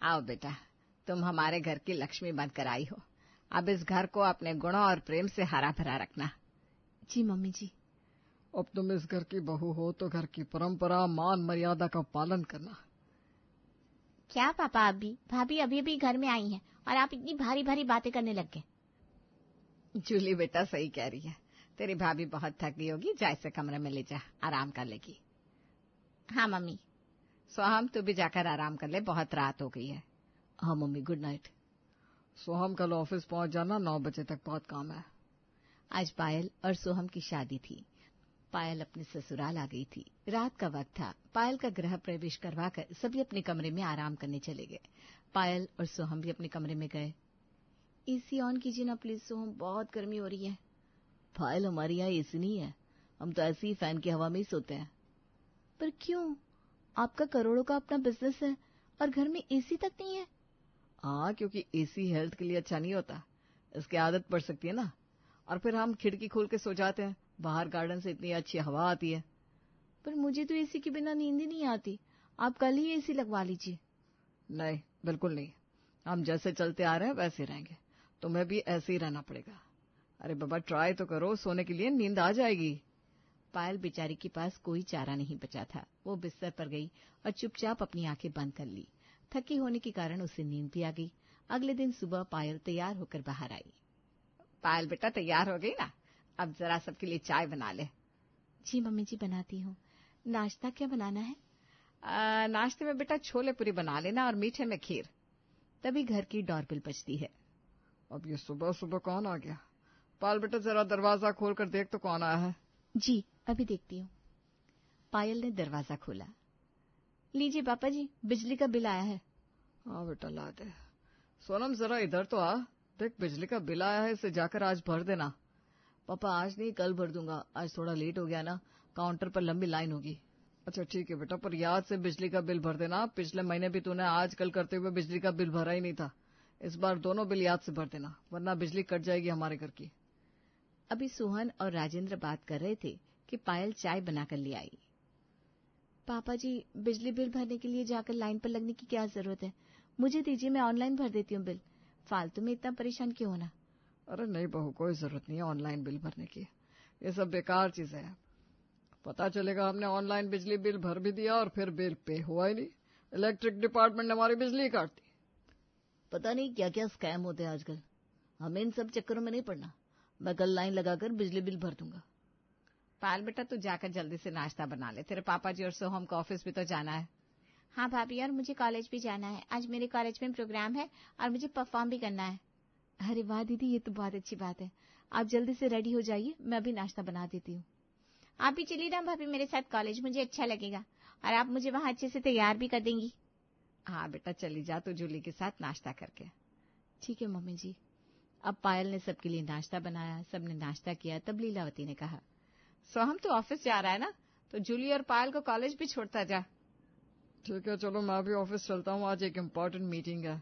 आओ बेटा, तुम हमारे घर की लक्ष्मी बनकर आई हो। अब इस घर को अपने गुणों और प्रेम से हरा भरा रखना। जी मम्मी जी। अब तुम इस घर की बहू हो तो घर की परंपरा, मान मर्यादा का पालन करना। क्या पापा, अभी भाभी अभी अभी घर में आई हैं और आप इतनी भारी भारी बातें करने लग गए। जूली बेटा सही कह रही है, तेरी भाभी बहुत थक गई होगी, जा इसे कमरे में ले जा, आराम कर लेगी। हाँ मम्मी। सोहम तू भी जाकर आराम कर ले, बहुत रात हो गई है। हाँ मम्मी, गुड नाइट। सोहम कल ऑफिस पहुंच जाना, 9 बजे तक बहुत काम है। आज पायल और सोहम की शादी थी। पायल अपने ससुराल आ गई थी। रात का वक्त था। पायल का गृह प्रवेश करवाकर सभी अपने कमरे में आराम करने चले गए। पायल और सोहम भी अपने कमरे में गए। एसी ऑन कीजिए ना प्लीज सोहम, बहुत गर्मी हो रही है। पायल, हमारे यहाँ एसी नहीं है, हम तो ऐसे ही फैन की हवा में ही सोते हैं। पर क्यों? आपका करोड़ों का अपना बिजनेस है और घर में एसी तक नहीं है। हाँ, क्योंकि एसी हेल्थ के लिए अच्छा नहीं होता, इसकी आदत पड़ सकती है ना। और फिर हम खिड़की खोल के सो जाते हैं, बाहर गार्डन से इतनी अच्छी हवा आती है। पर मुझे तो एसी के बिना नींद ही नहीं आती। आप कल ही एसी लगवा लीजिए। नहीं, बिल्कुल नहीं, हम जैसे चलते आ रहे हैं वैसे रहेंगे, तुम्हें भी ऐसे ही रहना पड़ेगा। अरे बाबा, ट्राई तो करो, सोने के लिए नींद आ जाएगी। पायल बेचारी के पास कोई चारा नहीं बचा था। वो बिस्तर पर गई और चुपचाप अपनी आंखें बंद कर ली। थकी होने के कारण उसे नींद भी आ गई। अगले दिन सुबह पायल तैयार होकर बाहर आई। पायल बेटा तैयार हो गई ना, अब जरा सबके लिए चाय बना ले। जी मम्मी जी, बनाती हूँ। नाश्ता क्या बनाना है? नाश्ते में बेटा छोले पूरी बना लेना और मीठे में खीर। तभी घर की डोरबेल बजती है। अब ये सुबह सुबह कौन आ गया? पायल बेटा जरा दरवाजा खोल कर देख तो कौन आया है। जी अभी देखती हूँ। पायल ने दरवाजा खोला। लीजिए पापा जी, बिजली का बिल आया है। हाँ बेटा, ला दे। सोनम जरा इधर तो आ, देख बिजली का बिल आया है, इसे जाकर आज भर देना। पापा आज नहीं, कल भर दूंगा, आज थोड़ा लेट हो गया ना, काउंटर पर लंबी लाइन होगी। अच्छा ठीक है बेटा, पर याद से बिजली का बिल भर देना। पिछले महीने भी तूने आज कल करते हुए बिजली का बिल भरा ही नहीं था। इस बार दोनों बिल याद से भर देना, वरना बिजली कट जाएगी हमारे घर की। अभी सोहन और राजेंद्र बात कर रहे थे कि पायल चाय बनाकर ले आई। पापा जी, बिजली बिल भरने के लिए जाकर लाइन पर लगने की क्या जरूरत है? मुझे दीजिए, मैं ऑनलाइन भर देती हूँ बिल। फालतू में इतना परेशान क्यों होना? अरे नहीं बहू, कोई जरूरत नहीं है ऑनलाइन बिल भरने की, ये सब बेकार चीजें हैं। पता चलेगा हमने ऑनलाइन बिजली बिल भर भी दिया और फिर बिल पे हुआ ही नहीं। इलेक्ट्रिक डिपार्टमेंट ने हमारी बिजली काट दी। पता नहीं क्या क्या स्कैम होते हैं आजकल, हमें इन सब चक्करों में नहीं पड़ना। मैं कल लाइन लगाकर बिजली बिल भर दूंगा। पायल बेटा तू जाकर जल्दी से नाश्ता बना ले, तेरे पापा जी और सोहम को ऑफिस भी तो जाना है। हाँ भाभी, और मुझे कॉलेज भी जाना है। आज मेरे कॉलेज में प्रोग्राम है और मुझे परफॉर्म भी करना है। अरे वाह दीदी, ये तो बहुत अच्छी बात है। आप जल्दी से रेडी हो जाइए, मैं अभी नाश्ता बना देती हूँ। आप भी चलिए ना भाभी मेरे साथ कॉलेज, मुझे अच्छा लगेगा और आप मुझे वहां अच्छे से तैयार भी कर देंगी। हाँ बेटा चली जा तू जूली के साथ नाश्ता करके। ठीक है मम्मी जी। अब पायल ने सबके लिए नाश्ता बनाया, सबने नाश्ता किया। तब लीलावती ने कहा, सोहम तो ऑफिस जा रहा है ना, तो जूली और पायल को कॉलेज भी छोड़ता जा। ठीक है चलो, मैं भी ऑफिस चलता हूँ, आज एक इम्पोर्टेंट मीटिंग है।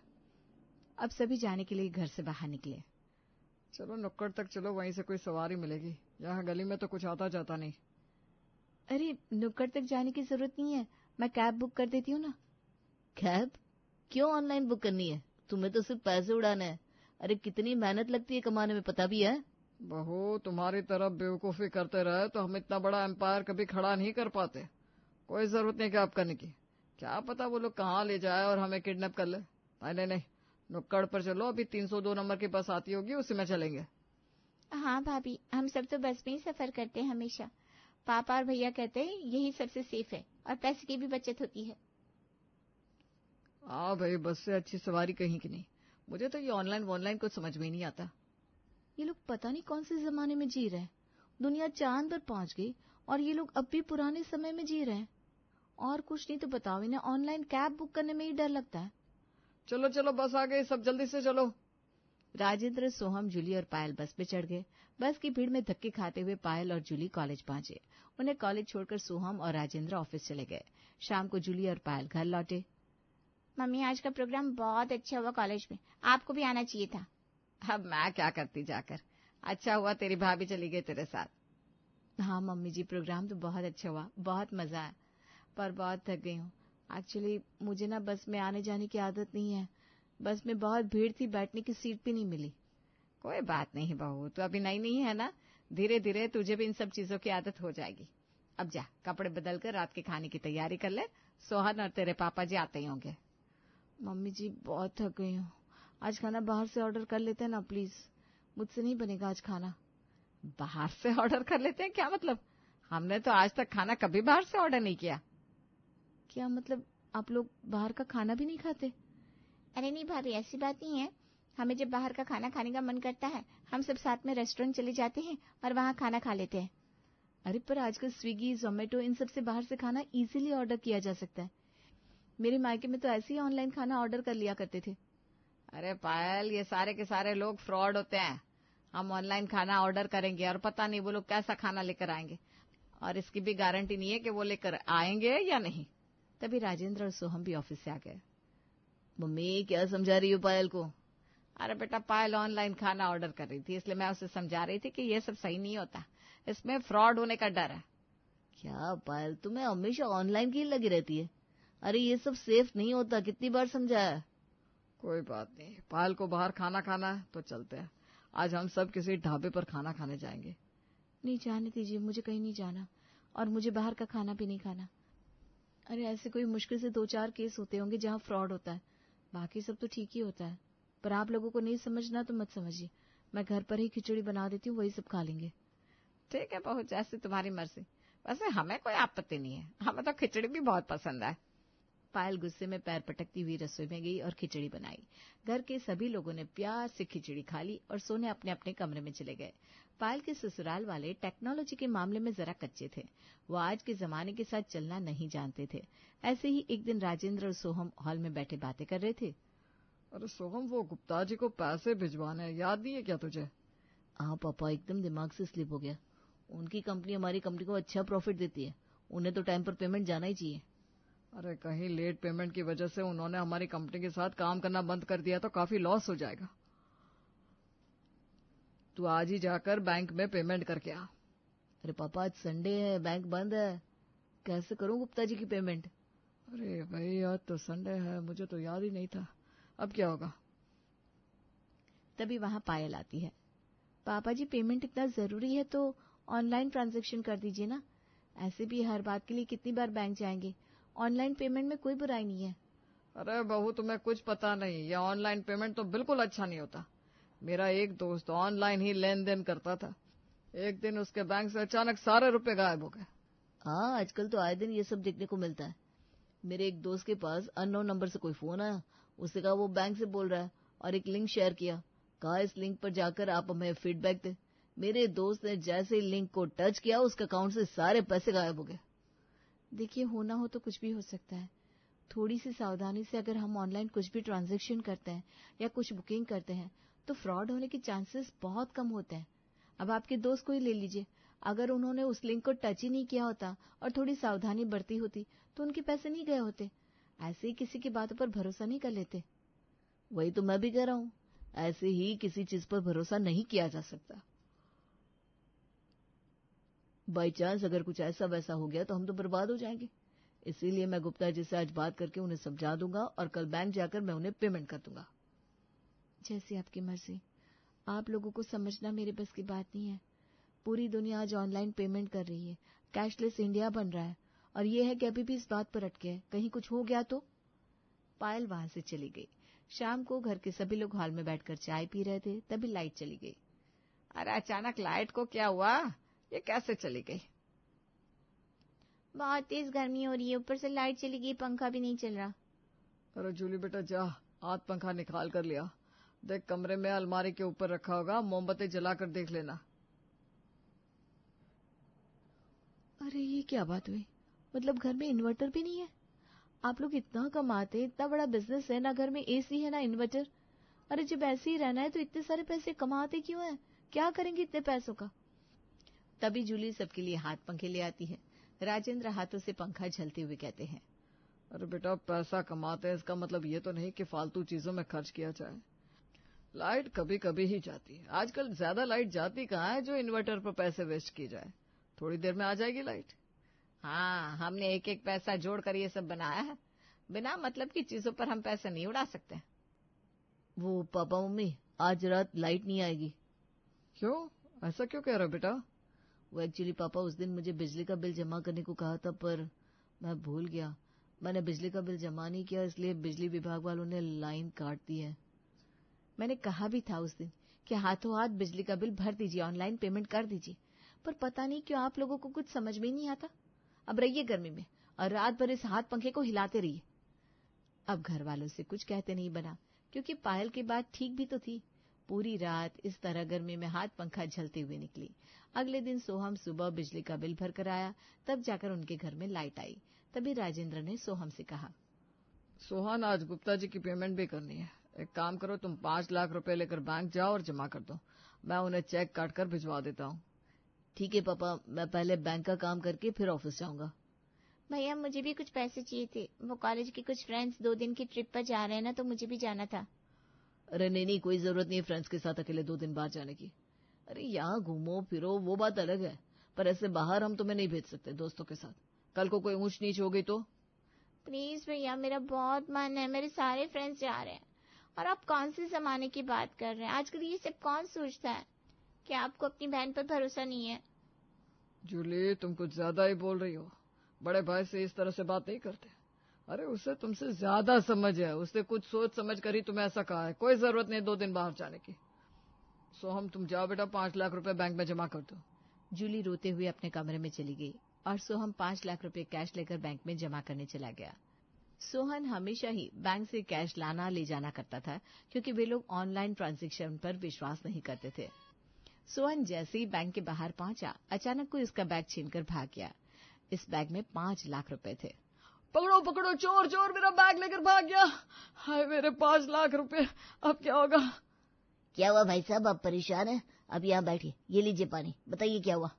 अब सभी जाने के लिए घर से बाहर निकले। चलो नुक्कड़ तक चलो, वहीं से कोई सवारी मिलेगी, यहाँ गली में तो कुछ आता जाता नहीं। अरे नुक्कड़ तक जाने की जरूरत नहीं है, मैं कैब बुक कर देती हूँ ना। कैब क्यों ऑनलाइन बुक करनी है? तुम्हें तो सिर्फ पैसे उड़ाने हैं। अरे कितनी मेहनत लगती है कमाने में, पता भी है? बहू, तुम्हारी तरफ बेवकूफी करते रहे तो हम इतना बड़ा एम्पायर कभी खड़ा नहीं कर पाते। कोई जरूरत नहीं कैब करने की, क्या पता वो लोग कहाँ ले जाए और हमें किडनैप कर ले। नहीं नहीं, नुक्कड़ पर चलो, अभी 302 नंबर की बस आती होगी, उसी में चलेंगे। हाँ भाभी, हम सब तो बस में ही सफर करते हैं हमेशा। पापा और भैया कहते हैं यही सबसे सेफ है और पैसे की भी बचत होती है। हाँ भाई, बस से अच्छी सवारी कहीं की नहीं। मुझे तो ये ऑनलाइन कुछ समझ में ही नहीं आता। ये लोग पता नहीं कौन से जमाने में जी रहे हैं। दुनिया चांद पर पहुंच गई और ये लोग अब भी पुराने समय में जी रहे हैं। और कुछ नहीं तो बताओ, इन्हें ऑनलाइन कैब बुक करने में ही डर लगता है। चलो चलो, बस आ गई, सब जल्दी से चलो। राजेंद्र, सोहम, जूली और पायल बस में चढ़ गए। बस की भीड़ में धक्के खाते हुए पायल और जूली कॉलेज पहुंचे। उन्हें कॉलेज छोड़कर सोहम और राजेंद्र ऑफिस चले गए। शाम को जूली और पायल घर लौटे। मम्मी, आज का प्रोग्राम बहुत अच्छा हुआ कॉलेज में, आपको भी आना चाहिए था। अब मैं क्या करती जाकर, अच्छा हुआ तेरी भाभी चली गई तेरे साथ। हाँ मम्मी जी, प्रोग्राम तो बहुत अच्छा हुआ, बहुत मजा आया, पर बहुत थक गई हूँ। एक्चुअली मुझे ना बस में आने जाने की आदत नहीं है। बस में बहुत भीड़ थी, बैठने की सीट भी नहीं मिली। कोई बात नहीं बहू, तू अभी नई नहीं है ना, धीरे धीरे तुझे भी इन सब चीजों की आदत हो जाएगी। अब जा कपड़े बदल कर रात के खाने की तैयारी कर ले, सोहन और तेरे पापा जी आते ही होंगे। मम्मी जी बहुत थक गई हूँ, आज खाना बाहर से ऑर्डर कर लेते हैं ना प्लीज, मुझसे नहीं बनेगा आज खाना। बाहर से ऑर्डर कर लेते हैं क्या मतलब? हमने तो आज तक खाना कभी बाहर से ऑर्डर नहीं किया। क्या मतलब आप लोग बाहर का खाना भी नहीं खाते? अरे नहीं भाभी, ऐसी बात नहीं है। हमें जब बाहर का खाना खाने का मन करता है, हम सब साथ में रेस्टोरेंट चले जाते हैं और वहाँ खाना खा लेते हैं। अरे पर आजकल स्विगी, जोमेटो इन सब से बाहर से खाना इजीली ऑर्डर किया जा सकता है। मेरे मायके में तो ऐसे ही ऑनलाइन खाना ऑर्डर कर लिया करते थे। अरे पायल, ये सारे के सारे लोग फ्रॉड होते हैं। हम ऑनलाइन खाना ऑर्डर करेंगे और पता नहीं वो लोग कैसा खाना लेकर आएंगे, और इसकी भी गारंटी नहीं है कि वो लेकर आएंगे या नहीं। तभी राजेंद्र और सोहम भी ऑफिस से आ गए। मम्मी क्या समझा रही हो पायल को? अरे बेटा, पायल ऑनलाइन खाना ऑर्डर कर रही थी, इसलिए मैं उसे समझा रही थी कि ये सब सही नहीं होता, इसमें फ्रॉड होने का डर है। क्या पायल, तुम्हें हमेशा ऑनलाइन की लगी रहती है? अरे ये सब सेफ नहीं होता, कितनी बार समझाया। कोई बात नहीं, पायल को बाहर खाना खाना है तो चलते हैं। आज हम सब किसी ढाबे पर खाना खाने जाएंगे। नहीं, जाने दीजिए, मुझे कहीं नहीं जाना और मुझे बाहर का खाना भी नहीं खाना। अरे ऐसे कोई मुश्किल से 2-4 केस होते होंगे जहाँ फ्रॉड होता है, बाकी सब तो ठीक ही होता है। पर आप लोगों को नहीं समझना तो मत समझिए, मैं घर पर ही खिचड़ी बना देती हूँ, वही सब खा लेंगे। ठीक है बहू, जैसे तुम्हारी मर्जी। वैसे हमें कोई आपत्ति नहीं है, हमें तो खिचड़ी भी बहुत पसंद है। पायल गुस्से में पैर पटकती हुई रसोई में गई और खिचड़ी बनाई। घर के सभी लोगों ने प्यार से खिचड़ी खा ली और सोने अपने अपने कमरे में चले गए। पायल के ससुराल वाले टेक्नोलॉजी के मामले में जरा कच्चे थे, वो आज के जमाने के साथ चलना नहीं जानते थे। ऐसे ही एक दिन राजेंद्र और सोहम हॉल में बैठे बातें कर रहे थे। अरे सोहम, वो गुप्ता जी को पैसे भिजवाने हैं, याद नहीं है क्या तुझे? हाँ पापा, एकदम दिमाग से स्लिप हो गया। उनकी कंपनी हमारी कंपनी को अच्छा प्रॉफिट देती है, उन्हें तो टाइम पर पेमेंट जाना ही चाहिए। अरे कहीं लेट पेमेंट की वजह से उन्होंने हमारी कंपनी के साथ काम करना बंद कर दिया तो काफी लॉस हो जाएगा। तू आज ही जाकर बैंक में पेमेंट करके आ। अरे पापा, आज संडे है, बैंक बंद है, कैसे करूं गुप्ता जी की पेमेंट? अरे भाई, आज तो संडे है, मुझे तो याद ही नहीं था। अब क्या होगा? तभी वहां पायल आती है। पापा जी, पेमेंट इतना जरूरी है तो ऑनलाइन ट्रांजैक्शन कर दीजिए ना, ऐसे भी हर बात के लिए कितनी बार बैंक जाएंगे, ऑनलाइन पेमेंट में कोई बुराई नहीं है। अरे बहू, तुम्हें कुछ पता नहीं, ये ऑनलाइन पेमेंट तो बिल्कुल अच्छा नहीं होता। मेरा एक दोस्त ऑनलाइन ही लेन देन करता था, एक दिन उसके बैंक से अचानक सारे रुपए गायब हो गए। हाँ, आजकल तो आए दिन ये सब देखने को मिलता है। मेरे एक दोस्त के पास अननोन नंबर से कोई फोन आया, उससे कहा वो बैंक से बोल रहा है और एक लिंक शेयर किया, कहा इस लिंक पर जाकर आप हमें फीडबैक दें। मेरे दोस्त ने जैसे ही लिंक को टच किया, उसके अकाउंट से सारे पैसे गायब हो गए। देखिए, होना हो तो कुछ भी हो सकता है। थोड़ी सी सावधानी से अगर हम ऑनलाइन कुछ भी ट्रांजैक्शन करते हैं या कुछ बुकिंग करते हैं तो फ्रॉड होने के चांसेस बहुत कम होते हैं। अब आपके दोस्त को ही ले लीजिए, अगर उन्होंने उस लिंक को टच ही नहीं किया होता और थोड़ी सावधानी बरती होती तो उनके पैसे नहीं गए होते। ऐसे ही किसी की बातों पर भरोसा नहीं कर लेते। वही तो मैं भी कह रहा हूँ, ऐसे ही किसी चीज पर भरोसा नहीं किया जा सकता। बाई चांस अगर कुछ ऐसा वैसा हो गया तो हम तो बर्बाद हो जाएंगे। इसीलिए मैं गुप्ता जी से आज बात करके उन्हें समझा दूंगा और कल बैंक जाकर मैं उन्हें पेमेंट कर दूंगा। जैसी आपकी मर्जी, आप लोगों को समझना मेरे बस की बात नहीं है। पूरी दुनिया आज ऑनलाइन पेमेंट कर रही है, कैशलेस इंडिया बन रहा है, और ये है कि अभी भी इस बात पर अटके हैं, कहीं कुछ हो गया तो। पायल वहां से चली गई। शाम को घर के सभी लोग हॉल में बैठकर चाय पी रहे थे, तभी लाइट चली गई। अरे अचानक लाइट को क्या हुआ? ये कैसे चली गई? बहुत तेज गर्मी हो रही है, ऊपर से लाइट चली गई, पंखा भी नहीं चल रहा। अरे जूली बेटा, जा हाथ पंखा निकाल कर लिया, देख कमरे में अलमारी के ऊपर रखा होगा, मोमबत्ती जलाकर देख लेना। अरे ये क्या बात हुई? मतलब घर में इन्वर्टर भी नहीं है? आप लोग इतना कमाते, इतना बड़ा बिजनेस है, ना घर में एसी है ना इन्वर्टर। अरे जब ऐसे ही रहना है तो इतने सारे पैसे कमाते क्यों हैं? क्या करेंगे इतने पैसों का? तभी जूली सबके लिए हाथ पंखे ले आती है। राजेंद्र हाथों से पंखा झलते हुए कहते हैं, अरे बेटा, पैसा कमाते हैं इसका मतलब ये तो नहीं कि फालतू चीजों में खर्च किया जाए। लाइट कभी कभी ही जाती है, आजकल ज्यादा लाइट जाती कहाँ है जो इन्वर्टर पर पैसे वेस्ट की जाए। थोड़ी देर में आ जाएगी लाइट। हाँ, हमने एक एक पैसा जोड़कर ये सब बनाया है। बिना मतलब की चीजों पर हम पैसे नहीं उड़ा सकते। वो पापा मम्मी, आज रात लाइट नहीं आएगी। क्यों, ऐसा क्यों कह रहे हो बेटा? वो एक्चुअली पापा उस दिन मुझे बिजली का बिल जमा करने को कहा था, पर मैं भूल गया। मैंने बिजली का बिल जमा नहीं किया, इसलिए बिजली विभाग वालों ने लाइन काट दी है। मैंने कहा भी था उस दिन कि हाथों हाथ बिजली का बिल भर दीजिए, ऑनलाइन पेमेंट कर दीजिए, पर पता नहीं क्यों आप लोगों को कुछ समझ में ही नहीं आता। अब रहिए गर्मी में और रात भर इस हाथ पंखे को हिलाते रहिए। अब घर वालों से कुछ कहते नहीं बना, क्योंकि पायल की बात ठीक भी तो थी। पूरी रात इस तरह गर्मी में हाथ पंखा झलते हुए निकली। अगले दिन सोहम सुबह बिजली का बिल भर कर आया, तब जाकर उनके घर में लाइट आई। तभी राजेंद्र ने सोहम से कहा, सोहन, आज गुप्ता जी की पेमेंट भी करनी है। एक काम करो, तुम 5 लाख रुपए लेकर बैंक जाओ और जमा कर दो। मैं उन्हें चेक काट कर भिजवा देता हूँ। ठीक है पापा, मैं पहले बैंक का काम करके फिर ऑफिस जाऊंगा। भैया मुझे भी कुछ पैसे चाहिए थे, वो कॉलेज के कुछ फ्रेंड्स 2 दिन की ट्रिप पर जा रहे हैं ना, तो मुझे भी जाना था। अरे नहीं, कोई जरूरत नहीं है फ्रेंड्स के साथ अकेले 2 दिन बाहर जाने की। अरे यहाँ घूमो फिरो वो बात अलग है, पर ऐसे बाहर हम तुम्हें नहीं भेज सकते दोस्तों के साथ। कल को कोई ऊंच नीच हो गई तो? प्लीज भैया, मेरा बहुत मन है, मेरे सारे फ्रेंड्स जा रहे हैं। और आप कौन से जमाने की बात कर रहे हैं? आजकल ये सब कौन सोचता है? क्या आपको अपनी बहन पर भरोसा नहीं है? जूली, तुम कुछ ज्यादा ही बोल रही हो। बड़े भाई से इस तरह से बात नहीं करते। अरे उसे तुमसे ज्यादा समझ है, उसने कुछ सोच समझ कर ही तुम्हें ऐसा कहा है। कोई जरूरत नहीं 2 दिन बाहर जाने की। सोहम, तुम जाओ बेटा, 5 लाख रुपए बैंक में जमा कर दो। जूली रोते हुए अपने कमरे में चली गई और सोहम 5 लाख रुपए कैश लेकर बैंक में जमा करने चला गया। सोहन हमेशा ही बैंक से कैश लाना ले जाना करता था, क्योंकि वे लोग ऑनलाइन ट्रांजैक्शन पर विश्वास नहीं करते थे। सोहन जैसे ही बैंक के बाहर पहुंचा, अचानक कोई उसका बैग छीनकर भाग गया। इस बैग में 5 लाख रुपए थे। पकड़ो पकड़ो, चोर चोर, मेरा बैग लेकर भाग गया। हाय मेरे 5 लाख रुपए, अब क्या होगा? क्या हुआ भाई साहब, आप परेशान हैं? अब यहाँ बैठिए, ये लीजिए पानी, बताइए क्या हुआ?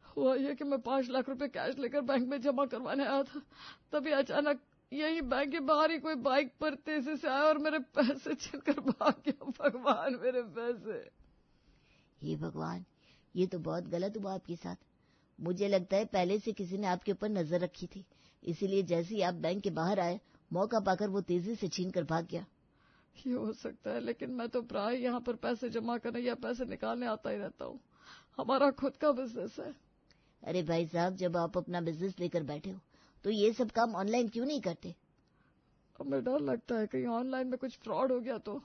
हुआ ये कि मैं 5 लाख रुपए कैश लेकर बैंक में जमा करवाने आया था, तभी अचानक यही बैंक के बाहर ही कोई बाइक पर तेजी से आया और मेरे पैसे छीनकर भाग गया। भगवान, मेरे पैसे! हे भगवान, ये तो बहुत गलत हुआ आपके साथ। मुझे लगता है पहले से किसी ने आपके ऊपर नजर रखी थी, इसीलिए जैसे ही आप बैंक के बाहर आए, मौका पाकर वो तेजी से छीनकर भाग गया। ये हो सकता है, लेकिन मैं तो प्राय यहाँ पर पैसे जमा करने या पैसे निकालने आता ही रहता हूँ। हमारा खुद का बिजनेस है। अरे भाई साहब, जब आप अपना बिजनेस लेकर बैठे हो तो ये सब काम ऑनलाइन क्यों नहीं करते? हमें डर लगता है कहीं ऑनलाइन में कुछ फ्रॉड हो गया तो।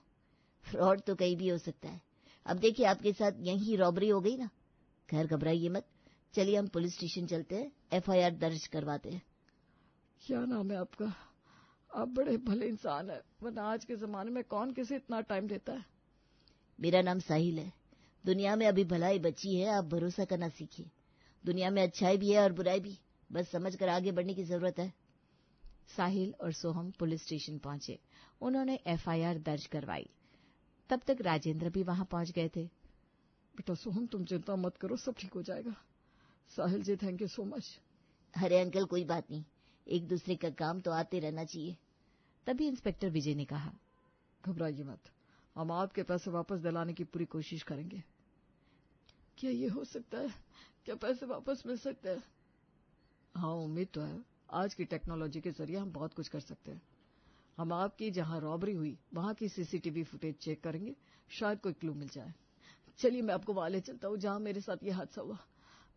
फ्रॉड तो कहीं भी हो सकता है। अब देखिए, आपके साथ यही रॉबरी हो गई ना। खैर घबराइए मत, चलिए हम पुलिस स्टेशन चलते हैं, FIR दर्ज करवाते हैं। क्या नाम है आपका? आप बड़े भले इंसान है, वरना आज के जमाने में कौन किसे इतना टाइम देता है। मेरा नाम साहिल है। दुनिया में अभी भलाई बची है, आप भरोसा करना सीखिए। दुनिया में अच्छाई भी है और बुराई भी, बस समझ कर आगे बढ़ने की जरूरत है। साहिल और सोहम पुलिस स्टेशन पहुंचे। उन्होंने FIR दर्ज करवाई। तब तक राजेंद्र भी वहां पहुंच गए थे। बेटा सोहम, तुम चिंता मत करो, सब ठीक हो जाएगा। साहिल जी, थैंक यू सो मच। अरे अंकल, कोई बात नहीं, एक दूसरे का काम तो आते रहना चाहिए। तभी इंस्पेक्टर विजय ने कहा, घबराइए मत, हम आपके पैसे वापस दिलाने की पूरी कोशिश करेंगे। क्या ये हो सकता है? क्या पैसे वापस मिल सकते हैं? हाँ, उम्मीद तो है। आज की टेक्नोलॉजी के जरिए हम बहुत कुछ कर सकते हैं। हम आपकी जहां रॉबरी हुई वहां की CCTV फुटेज चेक करेंगे, शायद कोई क्लू मिल जाए। चलिए मैं आपको वहां ले चलता हूँ जहां मेरे साथ ये हादसा हुआ।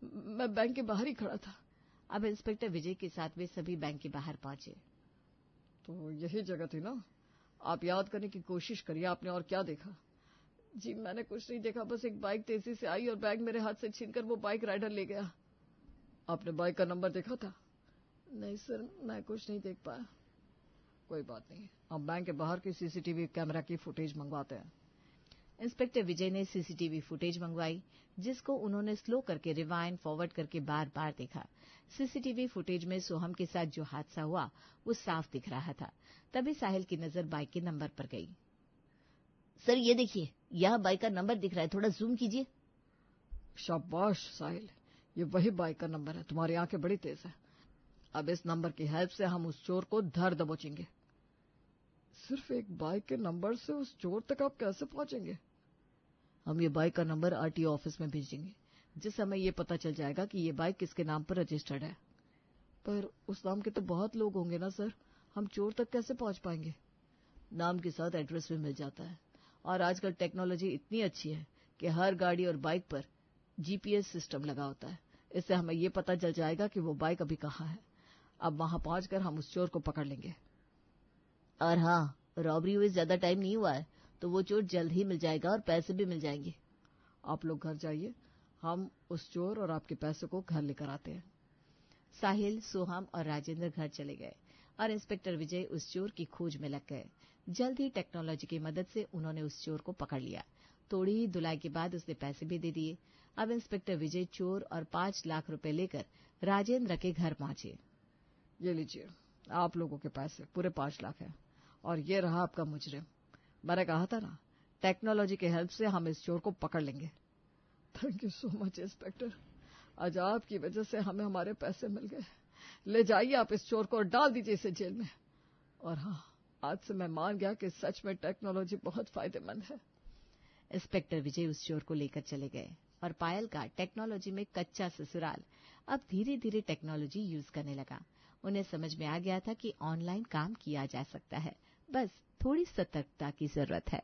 मैं बैंक के बाहर ही खड़ा था। अब इंस्पेक्टर विजय के साथ वे सभी बैंक के बाहर पहुंचे। तो यही जगह थी ना? आप याद करने की कोशिश करिए, आपने और क्या देखा? जी मैंने कुछ नहीं देखा, बस एक बाइक तेजी से आई और बैग मेरे हाथ से छीनकर वो बाइक राइडर ले गया। आपने बाइक का नंबर देखा था? नहीं सर, मैं कुछ नहीं देख पाया। कोई बात नहीं, हम बैंक के बाहर की CCTV कैमरा की फुटेज मंगवाते हैं। इंस्पेक्टर विजय ने CCTV फुटेज मंगवाई, जिसको उन्होंने स्लो करके रिवाइंड फॉरवर्ड करके बार बार देखा। CCTV फुटेज में सोहम के साथ जो हादसा हुआ वो साफ दिख रहा था। तभी साहिल की नजर बाइक के नंबर पर गई। सर ये देखिए, यहाँ बाइक का नंबर दिख रहा है, थोड़ा जूम कीजिए। शाबाश साहिल, ये वही बाइक का नंबर है। तुम्हारी आंखें बड़ी तेज है। अब इस नंबर की हेल्प से हम उस चोर को धर दबोचेंगे। सिर्फ एक बाइक के नंबर से उस चोर तक आप कैसे पहुंचेंगे? हम ये बाइक का नंबर RTO ऑफिस में भेजेंगे, जिस समय ये पता चल जाएगा कि ये बाइक किसके नाम पर रजिस्टर्ड है। पर उस नाम के तो बहुत लोग होंगे ना सर, हम चोर तक कैसे पहुंच पाएंगे? नाम के साथ एड्रेस भी मिल जाता है, और आजकल टेक्नोलॉजी इतनी अच्छी है कि हर गाड़ी और बाइक पर जीपीएस सिस्टम लगा होता है। इससे हमें ये पता चल जाएगा कि वो बाइक अभी कहाँ है। अब वहां पहुंचकर हम उस चोर को पकड़ लेंगे। और हाँ, रॉबरी हुए ज्यादा टाइम नहीं हुआ है, तो वो चोर जल्द ही मिल जाएगा और पैसे भी मिल जाएंगे। आप लोग घर जाइए, हम उस चोर और आपके पैसे को घर लेकर आते हैं। साहिल, सोहम और राजेंद्र घर चले गए और इंस्पेक्टर विजय उस चोर की खोज में लग गए। जल्द ही टेक्नोलॉजी की मदद से उन्होंने उस चोर को पकड़ लिया। थोड़ी ही धुलाई के बाद उसने पैसे भी दे दिए। अब इंस्पेक्टर विजय चोर और 5 लाख रुपए लेकर राजेंद्र के घर पहुंचे। ये लीजिए, आप लोगों के पैसे पूरे 5 लाख हैं, और ये रहा आपका मुजरिम। मैंने कहा था ना, टेक्नोलॉजी की हेल्प से हम इस चोर को पकड़ लेंगे। Thank you so much inspector, आज आपकी वजह से हमें हमारे पैसे मिल गए। ले जाइए आप इस चोर को और डाल दीजिए इसे जेल में। और हाँ, आज से मैं मान गया कि सच में टेक्नोलॉजी बहुत फायदेमंद है। इंस्पेक्टर विजय उस चोर को लेकर चले गए और पायल का टेक्नोलॉजी में कच्चा ससुराल अब धीरे धीरे टेक्नोलॉजी यूज करने लगा। उन्हें समझ में आ गया था कि ऑनलाइन काम किया जा सकता है, बस थोड़ी सतर्कता की जरूरत है।